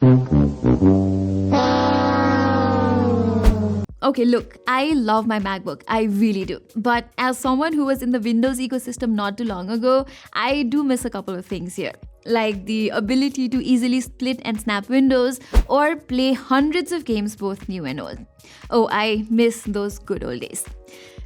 Okay, look, I love my MacBook, I really do. But as someone who was in the Windows ecosystem not too long ago, I do miss a couple of things here. Like the ability to easily split and snap windows or play hundreds of games both new and old. Oh, I miss those good old days.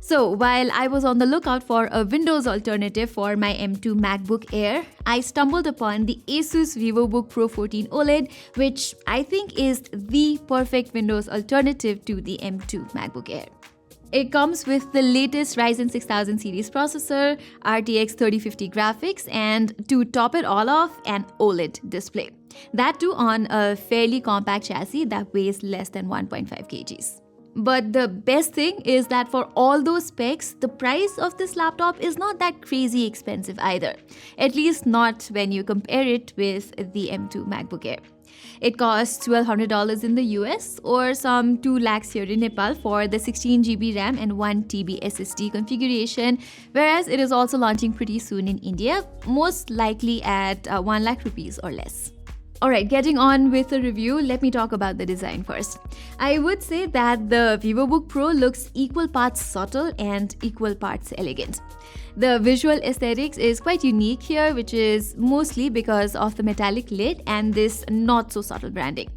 So while I was on the lookout for a Windows alternative for my M2 MacBook Air, I stumbled upon the Asus Vivobook Pro 14 OLED, which I think is the perfect Windows alternative to the M2 MacBook Air. It comes with the latest Ryzen 6000 series processor, RTX 3050 graphics, and to top it all off, an OLED display. That too on a fairly compact chassis that weighs less than 1.5 kgs. But the best thing is that for all those specs, the price of this laptop is not that crazy expensive either. At least not when you compare it with the M2 MacBook Air. It costs $1,200 in the US or some 2 lakhs here in Nepal for the 16GB RAM and 1TB SSD configuration, whereas it is also launching pretty soon in India, most likely at 1 lakh rupees or less. Alright, getting on with the review, let me talk about the design first. I would say that the Vivobook Pro looks equal parts subtle and equal parts elegant. The visual aesthetics is quite unique here, which is mostly because of the metallic lid and this not so subtle branding.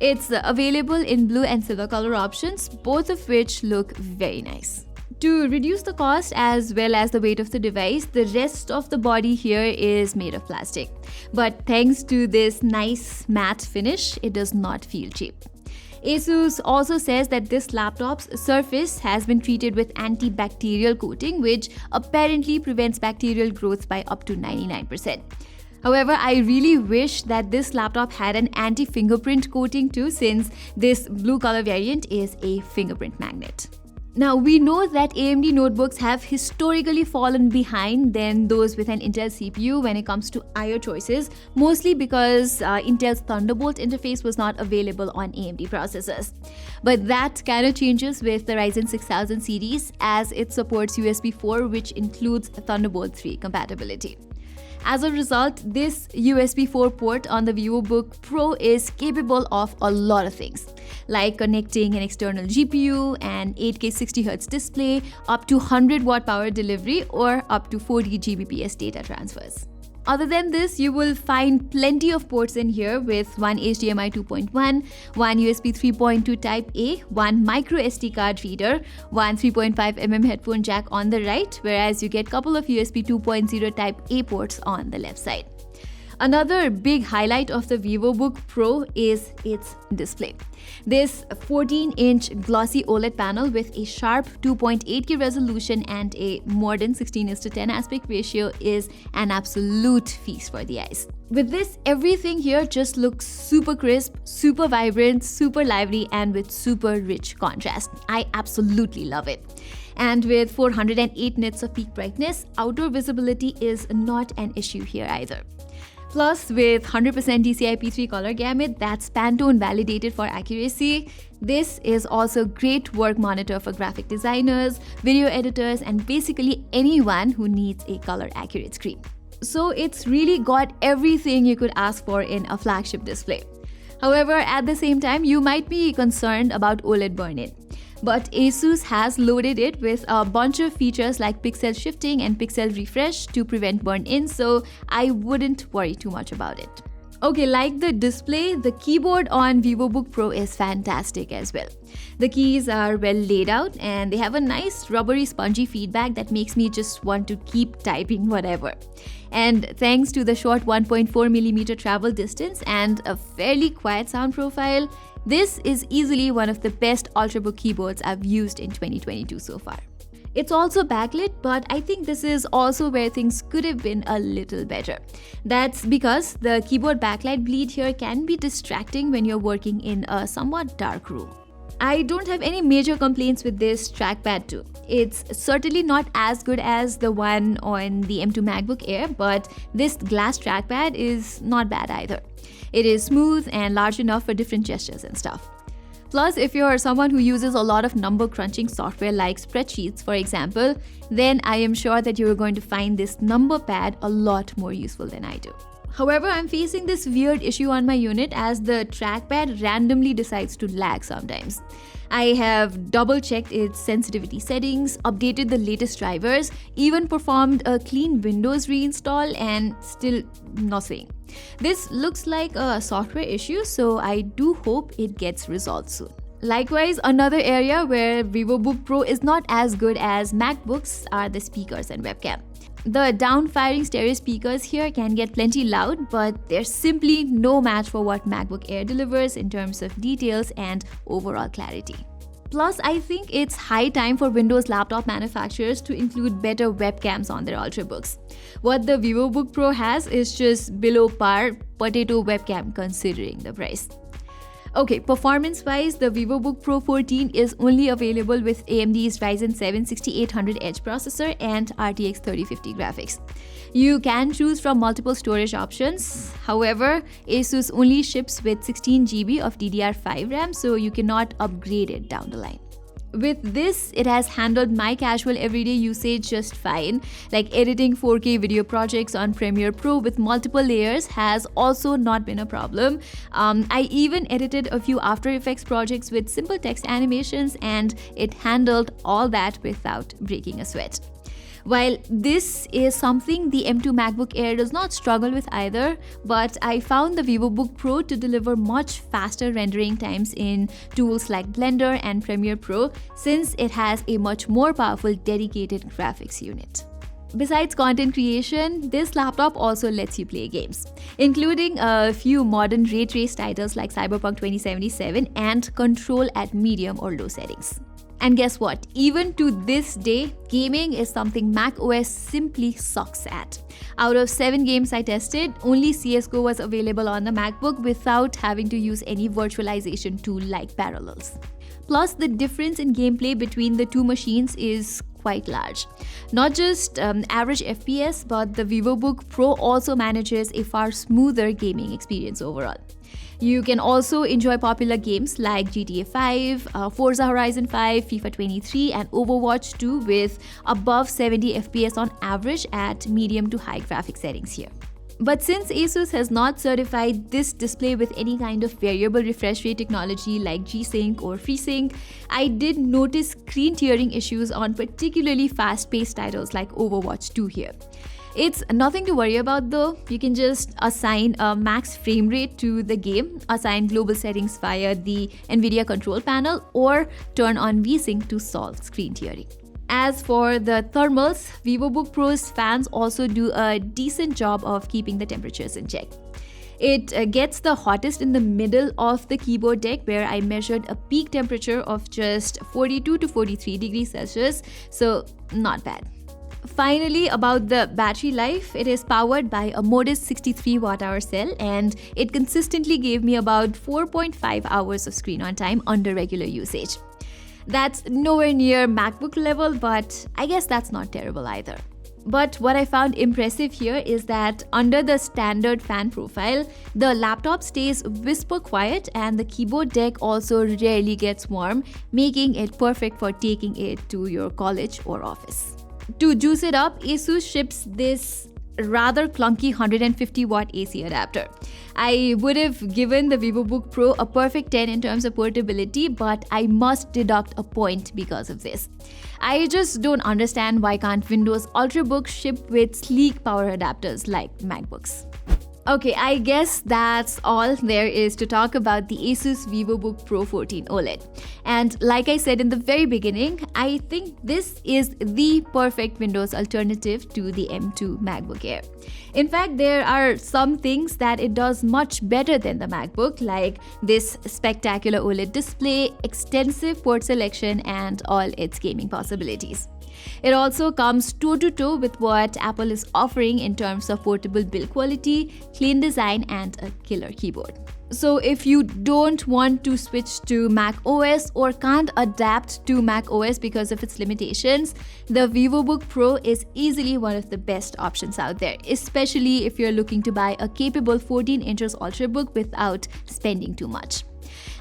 It's available in blue and silver color options, both of which look very nice. To reduce the cost as well as the weight of the device, the rest of the body here is made of plastic. But thanks to this nice matte finish, it does not feel cheap. Asus also says that this laptop's surface has been treated with antibacterial coating, which apparently prevents bacterial growth by up to 99%. However, I really wish that this laptop had an anti-fingerprint coating too, since this blue color variant is a fingerprint magnet. Now, we know that AMD notebooks have historically fallen behind than those with an Intel CPU when it comes to I/O choices, mostly because Intel's Thunderbolt interface was not available on AMD processors. But that kind of changes with the Ryzen 6000 series, as it supports USB 4, which includes Thunderbolt 3 compatibility. As a result, this USB 4 port on the Vivobook Pro is capable of a lot of things, like connecting an external GPU, an 8K 60Hz display, up to 100 watt power delivery, or up to 40 Gbps data transfers. Other than this, you will find plenty of ports in here with one HDMI 2.1, one USB 3.2 Type A, one micro SD card reader, one 3.5mm headphone jack on the right, whereas you get a couple of USB 2.0 Type A ports on the left side. Another big highlight of the Vivobook Pro is its display. This 14-inch glossy OLED panel with a sharp 2.8K resolution and a modern 16:10 aspect ratio is an absolute feast for the eyes. With this, everything here just looks super crisp, super vibrant, super lively, and with super rich contrast. I absolutely love it. And with 408 nits of peak brightness, outdoor visibility is not an issue here either. Plus, with 100% DCI-P3 color gamut that's Pantone validated for accuracy, this is also a great work monitor for graphic designers, video editors, and basically anyone who needs a color-accurate screen. So it's really got everything you could ask for in a flagship display. However, at the same time, you might be concerned about OLED burn-in. But Asus has loaded it with a bunch of features like pixel shifting and pixel refresh to prevent burn-in, so I wouldn't worry too much about it. Okay, like the display, the keyboard on Vivobook Pro is fantastic as well. The keys are well laid out and they have a nice rubbery spongy feedback that makes me just want to keep typing whatever. And thanks to the short 1.4mm travel distance and a fairly quiet sound profile, this is easily one of the best Ultrabook keyboards I've used in 2022 so far. It's also backlit, but I think this is also where things could have been a little better. That's because the keyboard backlight bleed here can be distracting when you're working in a somewhat dark room. I don't have any major complaints with this trackpad too. It's certainly not as good as the one on the M2 MacBook Air, but this glass trackpad is not bad either. It is smooth and large enough for different gestures and stuff. Plus, if you're someone who uses a lot of number crunching software like spreadsheets, for example, then I am sure that you're going to find this number pad a lot more useful than I do. However, I'm facing this weird issue on my unit as the trackpad randomly decides to lag sometimes. I have double-checked its sensitivity settings, updated the latest drivers, even performed a clean Windows reinstall, and still nothing. This looks like a software issue, so I do hope it gets resolved soon. Likewise, another area where Vivobook Pro is not as good as MacBooks are the speakers and webcam. The down-firing stereo speakers here can get plenty loud, but they're simply no match for what MacBook Air delivers in terms of details and overall clarity. Plus, I think it's high time for Windows laptop manufacturers to include better webcams on their Ultrabooks. What the Vivobook Pro has is just below par potato webcam considering the price. Okay, performance-wise, the Vivobook Pro 14 is only available with AMD's Ryzen 7 6800H processor and RTX 3050 graphics. You can choose from multiple storage options. However, Asus only ships with 16 GB of DDR5 RAM, so you cannot upgrade it down the line. With this, it has handled my casual everyday usage just fine. Like editing 4K video projects on Premiere Pro with multiple layers has also not been a problem. I even edited a few After Effects projects with simple text animations, and it handled all that without breaking a sweat. While this is something the M2 MacBook Air does not struggle with either, but I found the Vivobook Pro to deliver much faster rendering times in tools like Blender and Premiere Pro, since it has a much more powerful dedicated graphics unit. Besides content creation, this laptop also lets you play games, including a few modern ray trace titles like Cyberpunk 2077 and Control at medium or low settings. And guess what? Even to this day, gaming is something macOS simply sucks at. Out of 7 games I tested, only CSGO was available on the MacBook without having to use any virtualization tool like Parallels. Plus, the difference in gameplay between the two machines is quite large. Not just average FPS, but the Vivobook Pro also manages a far smoother gaming experience overall. You can also enjoy popular games like GTA 5, Forza Horizon 5, FIFA 23, and Overwatch 2 with above 70 FPS on average at medium to high graphic settings here. But since Asus has not certified this display with any kind of variable refresh rate technology like G-Sync or FreeSync, I did notice screen tearing issues on particularly fast-paced titles like Overwatch 2 here. It's nothing to worry about though. You can just assign a max frame rate to the game, assign global settings via the NVIDIA control panel, or turn on VSync to solve screen tearing. As for the thermals, Vivobook Pro's fans also do a decent job of keeping the temperatures in check. It gets the hottest in the middle of the keyboard deck, where I measured a peak temperature of just 42 to 43 degrees Celsius, so not bad. Finally, about the battery life, it is powered by a modest 63 Wh cell, and it consistently gave me about 4.5 hours of screen on time under regular usage. That's nowhere near MacBook level, but I guess that's not terrible either. But what I found impressive here is that under the standard fan profile, the laptop stays whisper quiet and the keyboard deck also rarely gets warm, making it perfect for taking it to your college or office. To juice it up, Asus ships this rather clunky 150 watt AC adapter. I would have given the Vivobook Pro a perfect 10 in terms of portability, but I must deduct a point because of this. I just don't understand why can't Windows Ultrabooks ship with sleek power adapters like MacBooks. Okay, I guess that's all there is to talk about the Asus Vivobook Pro 14 OLED. And like I said in the very beginning, I think this is the perfect Windows alternative to the M2 MacBook Air. In fact, there are some things that it does much better than the MacBook, like this spectacular OLED display, extensive port selection, and all its gaming possibilities. It also comes toe-to-toe with what Apple is offering in terms of portable build quality, clean design, and a killer keyboard. So if you don't want to switch to Mac OS or can't adapt to Mac OS because of its limitations, the Vivobook Pro is easily one of the best options out there, especially if you're looking to buy a capable 14 inches Ultrabook without spending too much.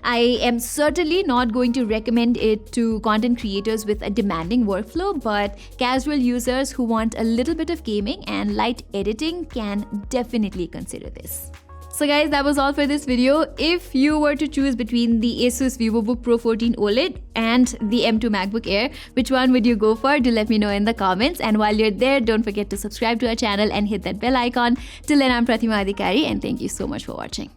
I am certainly not going to recommend it to content creators with a demanding workflow, but casual users who want a little bit of gaming and light editing can definitely consider this. So guys, that was all for this video. If you were to choose between the Asus Vivobook Pro 14 OLED and the M2 MacBook Air, which one would you go for? Do let me know in the comments. And while you're there, don't forget to subscribe to our channel and hit that bell icon. Till then, I'm Pratima and thank you so much for watching.